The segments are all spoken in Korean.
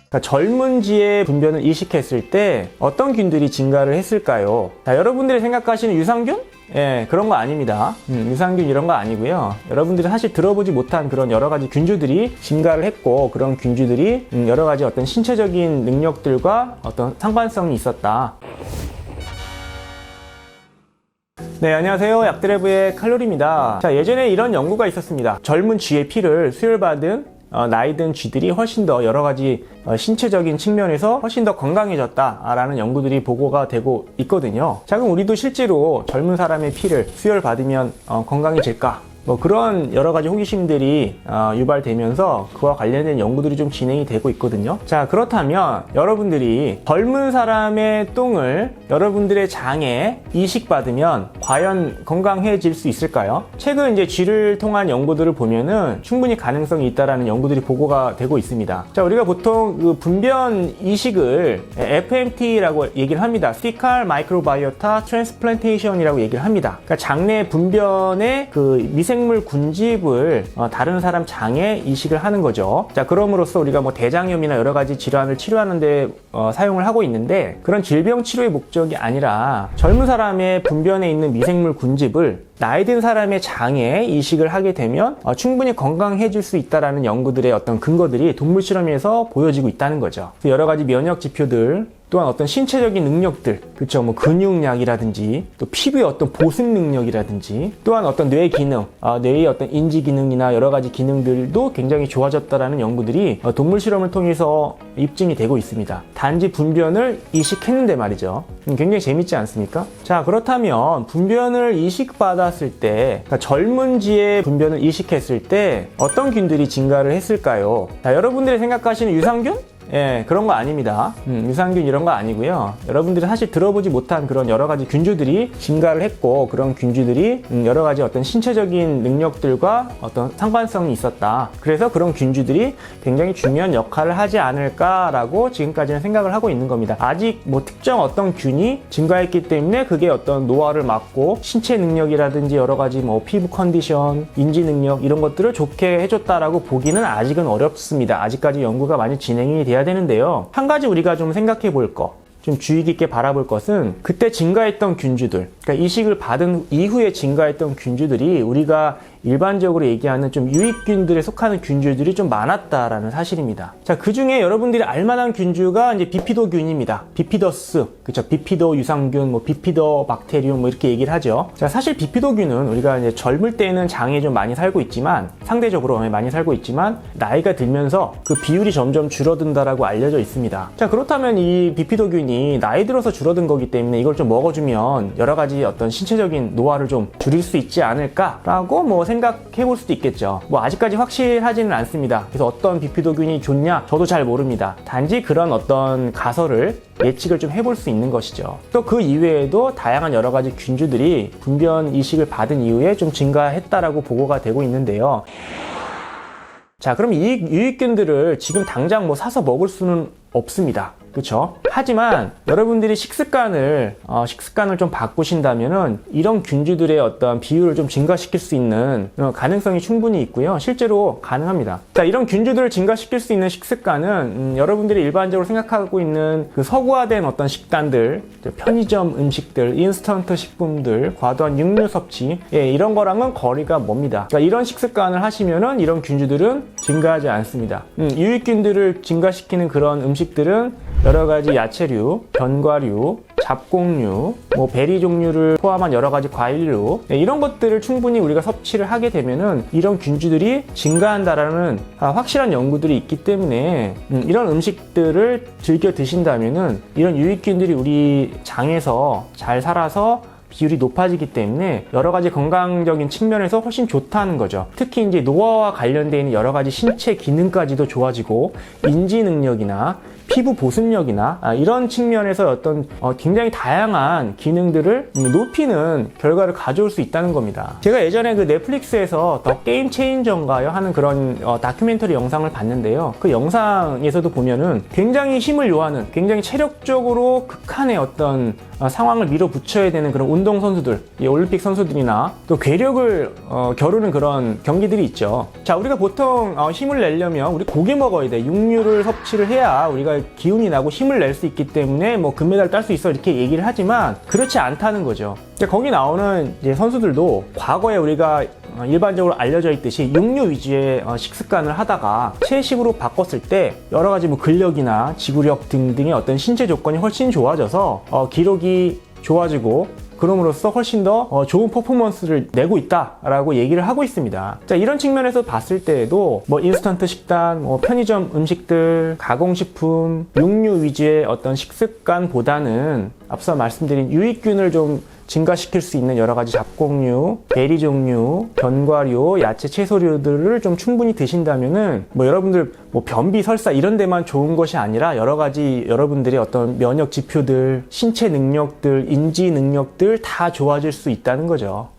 그러니까 젊은지의 분변을 이식했을 때 어떤 균들이 증가를 했을까요? 자, 여러분들이 생각하시는 유산균? 예, 그런 거 아닙니다. 유산균 이런 거 아니고요. 여러분들이 사실 들어보지 못한 그런 여러 가지 균주들이 증가를 했고, 그런 균주들이 여러 가지 어떤 신체적인 능력들과 어떤 상관성이 있었다. 네, 안녕하세요. 약드래브의 칼로리입니다. 자, 예전에 이런 연구가 있었습니다. 젊은 쥐의 피를 수혈받은 나이 든 쥐들이 훨씬 더 여러 가지 신체적인 측면에서 훨씬 더 건강해졌다라는 연구들이 보고가 되고 있거든요. 자, 그럼 우리도 실제로 젊은 사람의 피를 수혈받으면 건강해질까? 뭐 그런 여러 가지 호기심들이 유발되면서 그와 관련된 연구들이 좀 진행이 되고 있거든요. 자, 그렇다면 여러분들이 젊은 사람의 똥을 여러분들의 장에 이식받으면 과연 건강해질 수 있을까요? 최근 이제 쥐를 통한 연구들을 보면은 충분히 가능성이 있다라는 연구들이 보고가 되고 있습니다. 자, 우리가 보통 그 분변 이식을 FMT라고 얘기를 합니다. Fecal Microbiota Transplantation이라고 얘기를 합니다. 그러니까 장내 분변의 그 미생물 군집을 다른 사람 장에 이식을 하는 거죠. 자, 그럼으로써 우리가 뭐 대장염이나 여러 가지 질환을 치료하는데 사용을 하고 있는데, 그런 질병 치료의 목적이 아니라 젊은 사람의 분변에 있는 미생물 군집을 나이 든 사람의 장에 이식을 하게 되면 충분히 건강해질 수 있다라는 연구들의 어떤 근거들이 동물 실험에서 보여지고 있다는 거죠. 여러 가지 면역 지표들, 또한 어떤 신체적인 능력들, 그렇죠? 뭐 근육량이라든지 또 피부의 어떤 보습 능력이라든지, 또한 어떤 뇌 기능, 뇌의 어떤 인지 기능이나 여러 가지 기능들도 굉장히 좋아졌다라는 연구들이 동물 실험을 통해서 입증이 되고 있습니다. 단지 분변을 이식했는데 말이죠. 굉장히 재밌지 않습니까? 자, 그렇다면 분변을 이식받았을 때, 그러니까 젊은지의 분변을 이식했을 때 어떤 균들이 증가를 했을까요? 자, 여러분들이 생각하시는 유산균? 예, 그런 거 아닙니다. 유산균 이런 거 아니고요. 여러분들이 사실 들어보지 못한 그런 여러 가지 균주들이 증가를 했고, 그런 균주들이 여러 가지 어떤 신체적인 능력들과 어떤 상관성이 있었다. 그래서 그런 균주들이 굉장히 중요한 역할을 하지 않을까라고 지금까지는 생각을 하고 있는 겁니다. 아직 뭐 특정 어떤 균이 증가했기 때문에 그게 어떤 노화를 막고 신체 능력이라든지 여러 가지 뭐 피부 컨디션, 인지 능력 이런 것들을 좋게 해줬다라고 보기는 아직은 어렵습니다. 아직까지 연구가 많이 진행이 돼야 되는데요. 한 가지 우리가 좀 생각해 볼 거, 좀 주의 깊게 바라볼 것은, 그때 증가했던 균주들, 그러니까 이식을 받은 이후에 증가했던 균주들이 우리가 일반적으로 얘기하는 좀 유익균들에 속하는 균주들이 좀 많았다라는 사실입니다. 자, 그 중에 여러분들이 알만한 균주가 이제 비피도균입니다. 비피더스, 그쵸? 비피도 유산균, 뭐 비피더 박테리움, 뭐 이렇게 얘기를 하죠. 자, 사실 비피도균은 우리가 이제 젊을 때는 장에 좀 많이 살고 있지만, 상대적으로 많이 살고 있지만, 나이가 들면서 그 비율이 점점 줄어든다라고 알려져 있습니다. 자, 그렇다면 이 비피도균이 나이 들어서 줄어든 거기 때문에 이걸 좀 먹어주면 여러 가지 어떤 신체적인 노화를 좀 줄일 수 있지 않을까라고 뭐 생각해 볼 수도 있겠죠. 뭐 아직까지 확실하지는 않습니다. 그래서 어떤 비피도균이 좋냐 저도 잘 모릅니다. 단지 그런 어떤 가설을 예측을 좀 해볼 수 있는 것이죠. 또 그 이외에도 다양한 여러 가지 균주들이 분변 이식을 받은 이후에 좀 증가했다라고 보고가 되고 있는데요. 자, 그럼 이 유익균들을 지금 당장 뭐 사서 먹을 수는 없습니다. 그렇죠? 하지만 여러분들이 식습관을 좀 바꾸신다면은 이런 균주들의 어떤 비율을 좀 증가시킬 수 있는 가능성이 충분히 있고요. 실제로 가능합니다. 자, 이런 균주들을 증가시킬 수 있는 식습관은 여러분들이 일반적으로 생각하고 있는 그 서구화된 어떤 식단들, 편의점 음식들, 인스턴트 식품들, 과도한 육류 섭취, 예, 이런 거랑은 거리가 멉니다. 그러니까 이런 식습관을 하시면은 이런 균주들은 증가하지 않습니다. 유익균들을 증가시키는 그런 음식들은 여러 가지 야채류, 견과류, 잡곡류, 뭐 베리 종류를 포함한 여러 가지 과일류, 이런 것들을 충분히 우리가 섭취를 하게 되면은 이런 균주들이 증가한다라는 확실한 연구들이 있기 때문에 이런 음식들을 즐겨 드신다면은 이런 유익균들이 우리 장에서 잘 살아서 비율이 높아지기 때문에 여러 가지 건강적인 측면에서 훨씬 좋다는 거죠. 특히 이제 노화와 관련되어 있는 여러 가지 신체 기능까지도 좋아지고 인지 능력이나 피부 보습력이나 이런 측면에서 어떤 굉장히 다양한 기능들을 높이는 결과를 가져올 수 있다는 겁니다. 제가 예전에 그 넷플릭스에서 더 게임 체인저인가요? 하는 그런 다큐멘터리 영상을 봤는데요. 그 영상에서도 보면은 굉장히 힘을 요하는, 굉장히 체력적으로 극한의 어떤 상황을 밀어붙여야 되는 그런 운동선수들, 올림픽 선수들이나 또 괴력을 겨루는 그런 경기들이 있죠. 자, 우리가 보통 힘을 내려면 우리 고기 먹어야 돼. 육류를 섭취를 해야 우리가 기운이 나고 힘을 낼 수 있기 때문에 뭐 금메달 딸 수 있어 이렇게 얘기를 하지만 그렇지 않다는 거죠. 거기 나오는 이제 선수들도 과거에 우리가 일반적으로 알려져 있듯이 육류 위주의 식습관을 하다가 채식으로 바꿨을 때 여러 가지 뭐 근력이나 지구력 등등의 어떤 신체 조건이 훨씬 좋아져서 기록이 좋아지고 그럼으로써 훨씬 더 좋은 퍼포먼스를 내고 있다라고 얘기를 하고 있습니다. 자, 이런 측면에서 봤을 때에도 뭐 인스턴트 식단, 뭐 편의점 음식들, 가공식품, 육류 위주의 어떤 식습관보다는 앞서 말씀드린 유익균을 좀 증가시킬 수 있는 여러 가지 잡곡류, 베리 종류, 견과류, 야채, 채소류들을 좀 충분히 드신다면은 뭐 여러분들 뭐 변비, 설사 이런 데만 좋은 것이 아니라 여러 가지 여러분들의 어떤 면역 지표들, 신체 능력들, 인지 능력들 다 좋아질 수 있다는 거죠.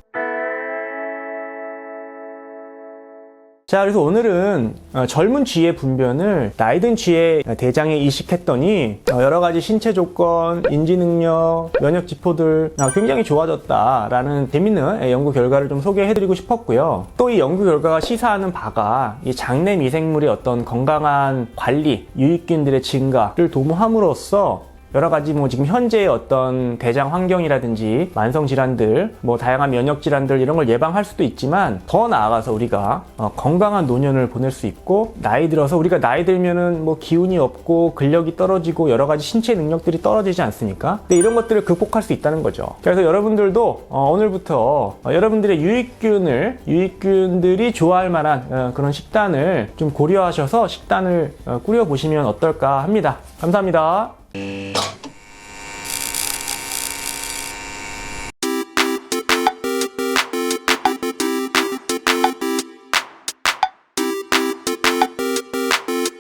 자, 그래서 오늘은 젊은 쥐의 분변을 나이든 쥐의 대장에 이식했더니 여러 가지 신체 조건, 인지 능력, 면역 지표들 굉장히 좋아졌다라는 재밌는 연구 결과를 좀 소개해드리고 싶었고요. 또 이 연구 결과가 시사하는 바가 이 장내 미생물의 어떤 건강한 관리, 유익균들의 증가를 도모함으로써 여러 가지 뭐 지금 현재의 어떤 대장 환경이라든지 만성 질환들, 뭐 다양한 면역 질환들 이런 걸 예방할 수도 있지만 더 나아가서 우리가 건강한 노년을 보낼 수 있고 나이 들어서 우리가 나이 들면은 뭐 기운이 없고 근력이 떨어지고 여러 가지 신체 능력들이 떨어지지 않습니까? 근데 이런 것들을 극복할 수 있다는 거죠. 그래서 여러분들도 오늘부터 여러분들의 유익균들이 좋아할 만한 그런 식단을 좀 고려하셔서 식단을 꾸려보시면 어떨까 합니다. 감사합니다.